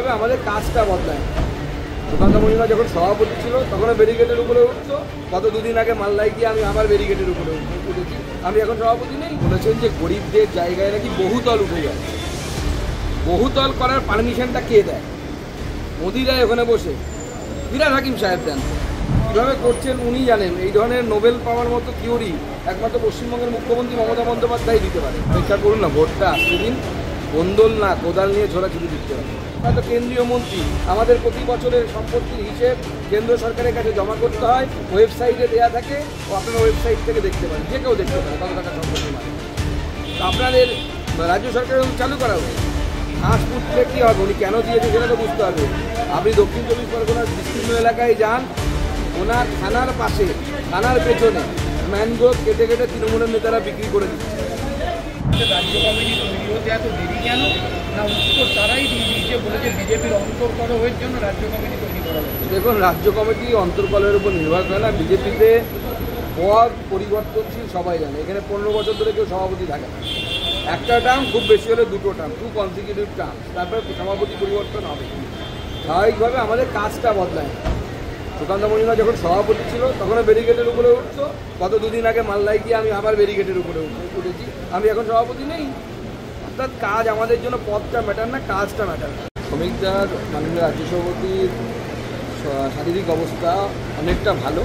স্বাভাবিকভাবে আমাদের কাজটা বদলায়। সুকান্ত মজুমদার যখন সভাপতি ছিল তখনও ব্যারিকেডের উপরে উঠতো, গত দুদিন আগে মাল্লায় গিয়ে আমি আবার ব্যারিকেডের উপরে উঠেছি। আমি এখন সভাপতি নেই। বলেছেন যে গরিবদের জায়গায় নাকি বহুতল উঠে যায়। বহুতল করার পারমিশনটা কে দেয়? মোদিরা ওখানে বসে ফিরহাদ হাকিম সাহেব দেন। কীভাবে করছেন উনি জানেন। এই ধরনের নোবেল পাওয়ার মতো থিওরি একমাত্র পশ্চিমবঙ্গের মুখ্যমন্ত্রী মমতা বন্দ্যোপাধ্যায় দিতে পারে। অপেক্ষা করুন না, ভোটটা আসতে দিন। বন্দোল না কোদাল নিয়ে ছোড়াছুড়ি দিতে হবে। হয়তো কেন্দ্রীয় মন্ত্রী, আমাদের প্রতি বছরের সম্পত্তির হিসেব কেন্দ্র সরকারের কাছে জমা করতে হয়, ওয়েবসাইটে দেওয়া থাকে, ও আপনারা ওয়েবসাইট থেকে দেখতে পারেন, যে কেউ দেখতে পারে কত টাকা সম্পত্তি মানে। তো আপনাদের রাজ্য সরকারের চালু করা হবে। ঘাস পুঁতলে কী হবে, উনি কেন দিয়েছে সেটা তো বুঝতে হবে। আপনি দক্ষিণ চব্বিশ পরগনার বিস্তীর্ণ এলাকায় যান, ওনার থানার পাশে, থানার পেছনে ম্যানগ্রোভ কেটে কেটে তৃণমূলের নেতারা বিক্রি করে দিচ্ছে। রাজ্য কমিটি তৈরি হতে এত দেরি কেন? না উত্তর তারাই দিয়ে দিয়েছে, বলেছে বিজেপির অন্তর্কলহের জন্য রাজ্য কমিটি তৈরি করা হয়েছে। দেখুন, রাজ্য কমিটি অন্তর্কলহের উপর নির্ভর করে না। বিজেপিতে পদ পরিবর্তনশীল, সবাই জানে। এখানে 15 বছর ধরে কেউ সভাপতি থাকে না। একটা টার্ম, খুব বেশি হলে 2টো টার্ম, 2 কনসিকিউটিভ টার্ম, তারপরে সভাপতি পরিবর্তন হবে। স্বাভাবিকভাবে আমাদের কাজটা বদলায়। সুকান্ত মজুমদার যখন সভাপতি ছিল তখনও ব্যারিকেডের উপরে উঠতো, গত দুদিন আগে মাল্লায় গিয়ে আমি আবার ব্যারিকেডের উপরে উঠেছি। আমি এখন সভাপতি নেই। অর্থাৎ কাজ আমাদের জন্য, পদটা ম্যাটার না, কাজটা ম্যাটার। শ্রমিকদার মাননীয় রাজ্য সভাপতির শারীরিক অবস্থা অনেকটা ভালো।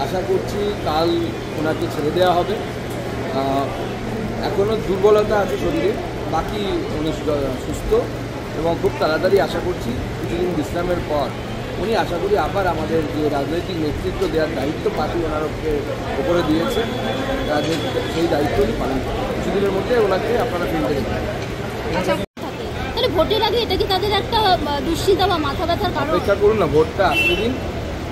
আশা করছি কাল ওনাকে ছেড়ে দেওয়া হবে। এখনও দুর্বলতা আছে শরীরে, বাকি উনি সুস্থ এবং খুব তাড়াতাড়ি আশা করছি কিছুদিন বিশ্রামের পর উনি আশা করি আবার আমাদের যে রাজনৈতিক নেতৃত্ব দেওয়ার দায়িত্ব পার্টি ওনার উপরে দিয়েছে, রাজনৈতিক সেই দায়িত্ব উনি পালন করেন। কিছুদিনের মধ্যে ওনাকে আপনারা ফিরতে দেবেন। তাহলে ভোটের আগে এটা কি তাদের একটা দুশ্চিন্তা বা মাথা ব্যথার কারণ? অপেক্ষা করুন না, ভোটটা আসতে দিন।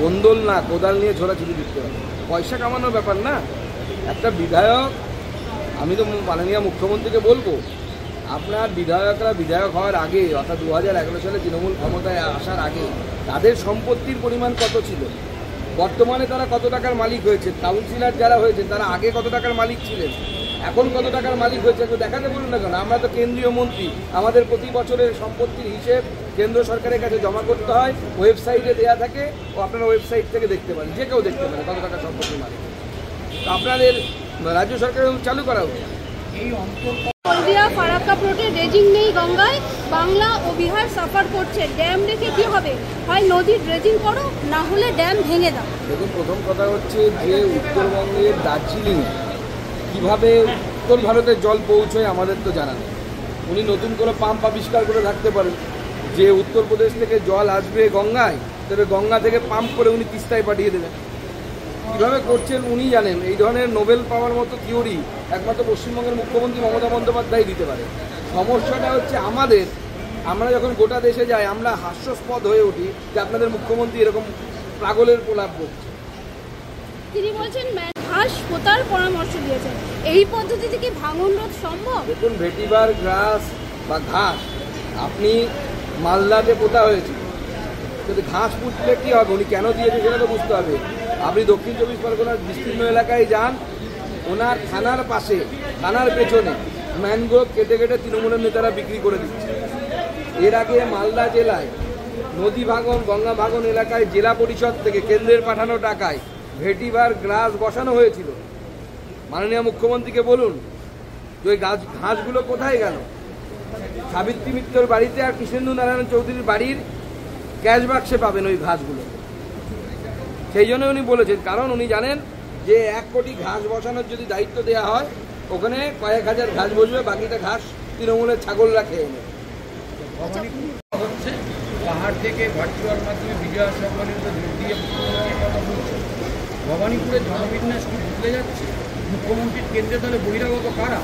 বন্দোল না কোদাল নিয়ে ছোড়াছুড়ি দিতে হবে। পয়সা কামানোর ব্যাপার না। একটা বিধায়ক, আমি তো মাননীয় মুখ্যমন্ত্রীকে বলবো, আপনার বিধায়করা বিধায়ক হওয়ার আগে, অর্থাৎ 2011 সালে তৃণমূল ক্ষমতায় আসার আগে তাদের সম্পত্তির পরিমাণ কত ছিল, বর্তমানে তারা কত টাকার মালিক হয়েছে, কাউন্সিলর যারা হয়েছে তারা আগে কত টাকার মালিক ছিলেন, এখন কত টাকার মালিক হয়েছে, একটু দেখাতে বলুন না কেন? আমরা তো কেন্দ্রীয় মন্ত্রী, আমাদের প্রতি বছরের সম্পত্তির হিসেব কেন্দ্র সরকারের কাছে জমা করতে হয়, ওয়েবসাইটে দেওয়া থাকে, ও আপনারা ওয়েবসাইট থেকে দেখতে পারেন, যে কেউ দেখতে পারে কত টাকা সম্পত্তির মালিক। তো আপনাদের রাজ্য সরকারের চালু করা উচিত। এই হলদিয়া ফারাক্কা প্লটে ড্রেজিং নেই গঙ্গায়, বাংলা ও বিহার সাফার করছে। ড্যাম রেখে কি হবে? হয় নদীর ড্রেজিং করো, না হলে ড্যাম ভেঙে দাও। দেখুন, প্রথম কথা হচ্ছে যে উত্তরবঙ্গের দার্জিলিং কীভাবে উত্তর ভারতের জল পৌঁছয় আমাদের তো জানা নেই। উনি নতুন করে পাম্প আবিষ্কার করে থাকতে পারেন যে উত্তরপ্রদেশ থেকে জল আসবে গঙ্গায়, তবে গঙ্গা থেকে পাম্প করে উনি তিস্তায় পাঠিয়ে দেবেন। কীভাবে করছেন উনি জানেন। এই ধরনের নোবেল পাওয়ার মতো থিওরি একমাত্র পশ্চিমবঙ্গের মুখ্যমন্ত্রী মমতা বন্দ্যোপাধ্যায় দিতে পারে। সমস্যাটা হচ্ছে আমরা যখন গোটা দেশে যাই আমরা হাস্যাস্পদ হয়ে উঠি যে আপনাদের মুখ্যমন্ত্রী এরকম পাগলের প্রলাপ করছে। তিনি বলছেন ঘাস পোতার পরামর্শ দিয়েছেন। এই পদ্ধতিতে কি ভাঙন রোধ সম্ভব? দেখুন, ভেটিভার গ্রাস বা ঘাস আপনি মালদাতে পোতা হয়েছে, যদি ঘাস পুঁতলে কী হবে, উনি কেন দিয়েছে সেটা তো বুঝতে হবে। আপনি দক্ষিণ চব্বিশ পরগনার বিস্তীর্ণ এলাকায় যান, ওনার থানার পাশে, থানার পেছনে ম্যানগ্রোভ কেটে কেটে তৃণমূলের নেতারা বিক্রি করে দিচ্ছে। এর আগে মালদা জেলায় নদী ভাঙন, গঙ্গা ভাঙন এলাকায় জেলা পরিষদ থেকে কেন্দ্রের পাঠানো টাকায় ভেটিভার গ্রাস বসানো হয়েছিল। মাননীয় মুখ্যমন্ত্রীকে বলুন যে ওই ঘাসগুলো কোথায় গেল? সাবিত্রী মিত্রর বাড়িতে আর কৃষ্ণেন্দু নারায়ণ চৌধুরীর বাড়ির ক্যাশ বাক্সে পাবেন ওই ঘাসগুলো। সেই জন্য উনি বলেছেন, কারণ উনি জানেন যে 1 কোটি ঘাস বসানোর যদি দায়িত্ব দেওয়া হয়, ওখানে কয়েক হাজার ঘাস বসবে, বাকিটা ঘাস তৃণমূলের ছাগলরা খেয়ে নেবে। হচ্ছে পাহাড় থেকে ভার্চুয়াল মাধ্যমে বিজয় সম্মানিত যোগ দিয়ে কথা বলছে। ভবানীপুরের জনবিন্যাস কি বদলে যাচ্ছে? মুখ্যমন্ত্রীর কেন্দ্রে দলে বহিরাগত কারা,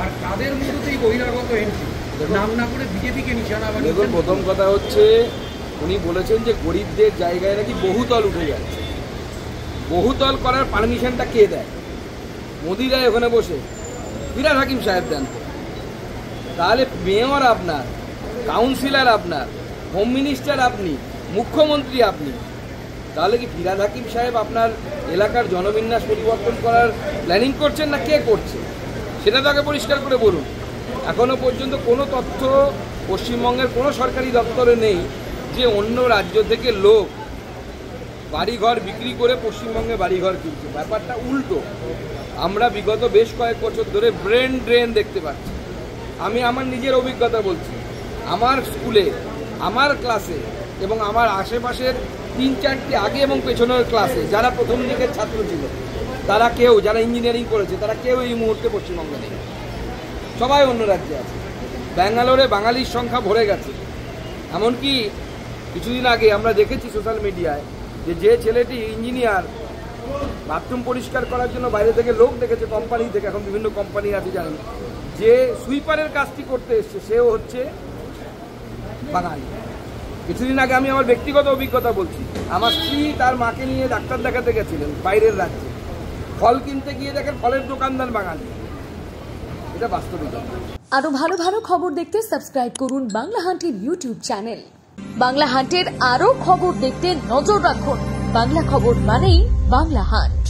আর কাদের মধ্যেই বহিরাগত এন্ট্রি? নাম না করে বিজেপিকে নিশানা বানিয়ে। দেখুন, প্রথম কথা হচ্ছে উনি বলেছেন যে গরিবদের জায়গায় নাকি বহুতল উঠে যাচ্ছে। বহুতল করার পারমিশনটা কে দেয়? মোদিরা ওখানে বসে ফিরহাদ হাকিম সাহেব দেন। তাহলে মেয়র আপনার, কাউন্সিলর আপনার, হোম মিনিস্টার আপনি, মুখ্যমন্ত্রী আপনি, তাহলে কি ফিরহাদ হাকিম সাহেব আপনার এলাকার জনবিন্যাস পরিবর্তন করার প্ল্যানিং করছেন না কে করছে? সেটা তো আগে পরিষ্কার করে বলুন। এখনও পর্যন্ত কোনো তথ্য পশ্চিমবঙ্গের কোনো সরকারি দপ্তরে নেই যে অন্য রাজ্য থেকে লোক বাড়িঘর বিক্রি করে পশ্চিমবঙ্গে বাড়িঘর কিনছে। ব্যাপারটা উল্টো। আমরা বিগত বেশ কয়েক বছর ধরে ব্রেন ড্রেন দেখতে পাচ্ছি। আমি আমার নিজের অভিজ্ঞতা বলছি, আমার স্কুলে, আমার ক্লাসে এবং আমার আশেপাশের 3-4টি আগে এবং পেছনের ক্লাসে যারা প্রথম দিকের ছাত্র ছিল, তারা কেউ, যারা ইঞ্জিনিয়ারিং করেছে, তারা কেউ এই মুহূর্তে পশ্চিমবঙ্গে নেই, সবাই অন্য রাজ্যে আছে। ব্যাঙ্গালোরে বাঙালির সংখ্যা ভরে গেছে। এমনকি কিছুদিন আগে আমরা দেখেছি সোশ্যাল মিডিয়ায় যে ছেলেটি ইঞ্জিনিয়ার, বাথরুম পরিষ্কার করার জন্য বাইরে থেকে লোক ডেকেছে, কোম্পানি থেকে, এখন বিভিন্ন কোম্পানি আছে জানেন, যে সুইপারের কাজটি করতে এসছে সেও হচ্ছে বাঙালি। কিছুদিন আগে আমি আমার ব্যক্তিগত অভিজ্ঞতা বলছি, আমার স্ত্রী তার মাকে নিয়ে ডাক্তার দেখাতে গেছিলেন বাইরের রাজ্যে, ফল কিনতে গিয়ে দেখেন ফলের দোকানদার বাঙালি। এটা বাস্তবিকতা। আরো ভালো ভালো খবর দেখতে সাবস্ক্রাইব করুন বাংলা হান্টের ইউটিউব চ্যানেল। বাংলা হান্টের আরো খবর দেখতে নজর রাখুন। বাংলা খবর মানেই বাংলা হান্ট।